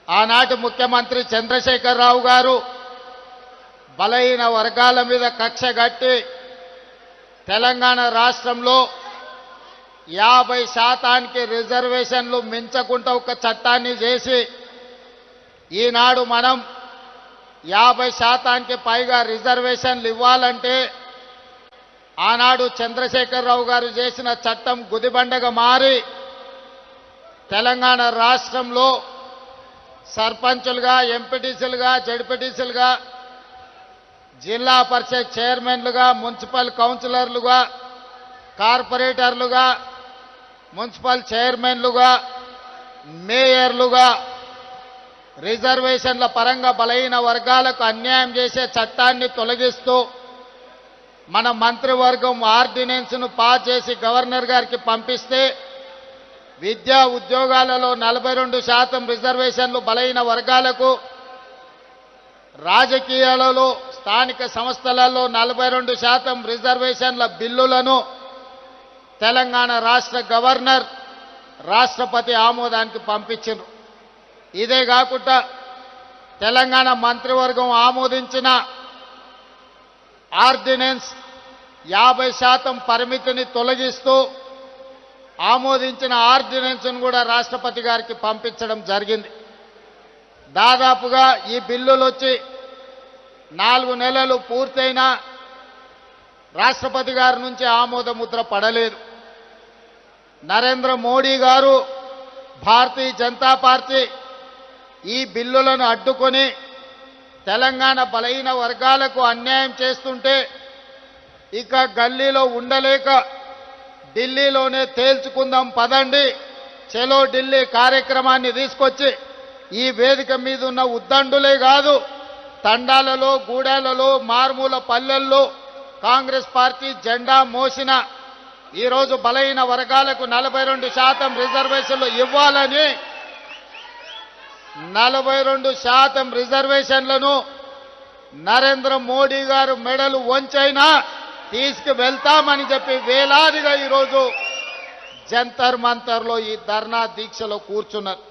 ఆనాటి ముఖ్యమంత్రి చంద్రశేఖరరావు గారు బలహీన వర్గాల మీద కక్ష కట్టి తెలంగాణ రాష్ట్రంలో 50% రిజర్వేషన్లు మించకుండా ఒక చట్టాన్ని చేసి ఈనాడు మనం 50% పైగా రిజర్వేషన్లు ఇవ్వాలంటే ఆనాడు చంద్రశేఖరరావు గారు చేసిన చట్టం గుదిబండగా మారి తెలంగాణ రాష్ట్రంలో సర్పంచులుగా, ఎంపీటీసీలుగా, జడ్పీటీసీలుగా, జిల్లా పరిషత్ చైర్మన్లుగా, మున్సిపల్ కౌన్సిలర్లుగా, కార్పొరేటర్లుగా, మున్సిపల్ చైర్మన్లుగా, మేయర్లుగా రిజర్వేషన్ల పరంగా బలహీన వర్గాలకు అన్యాయం చేసే చట్టాన్ని తొలగిస్తూ మన మంత్రివర్గం ఆర్డినెన్స్ను పాస్ చేసి గవర్నర్ గారికి పంపిస్తే విద్యా ఉద్యోగాలలో 42% రిజర్వేషన్లు బలహీన వర్గాలకు, రాజకీయాలలో స్థానిక సంస్థలలో 42% రిజర్వేషన్ల బిల్లులను తెలంగాణ రాష్ట్ర గవర్నర్ రాష్ట్రపతి ఆమోదానికి పంపించారు. ఇదే కాకుండా తెలంగాణ మంత్రివర్గం ఆమోదించిన ఆర్డినెన్స్ 50% పరిమితిని తొలగిస్తూ ఆమోదించిన ఆర్డినెన్స్ను కూడా రాష్ట్రపతి గారికి పంపించడం జరిగింది. దాదాపుగా ఈ బిల్లులు వచ్చి 4 నెలలు పూర్తయినా రాష్ట్రపతి గారి నుంచి ఆమోద ముద్ర పడలేదు. నరేంద్ర మోడీ గారు, భారతీయ జనతా పార్టీ ఈ బిల్లులను అడ్డుకొని తెలంగాణ బలహీన వర్గాలకు అన్యాయం చేస్తుంటే ఇక గల్లీలో ఉండలేక ఢిల్లీలోనే తేల్చుకుందాం పదండి, చలో ఢిల్లీ కార్యక్రమాన్ని తీసుకొచ్చి ఈ వేదిక మీద ఉన్న ఉద్దండులే కాదు, తండాలలో, గూడాలలో, మారుమూల పల్లెల్లో కాంగ్రెస్ పార్టీ జెండా మోసిన ఈరోజు బలహీన వర్గాలకు 42% రిజర్వేషన్లు ఇవ్వాలని 42% రిజర్వేషన్లను నరేంద్ర మోడీ గారు మెడలు వంచైనా తీసుకువెళ్తామని చెప్పి వేలాదిగా ఈరోజు జంతర్ మంతర్లో ఈ ధర్నా దీక్షలో కూర్చున్నారు.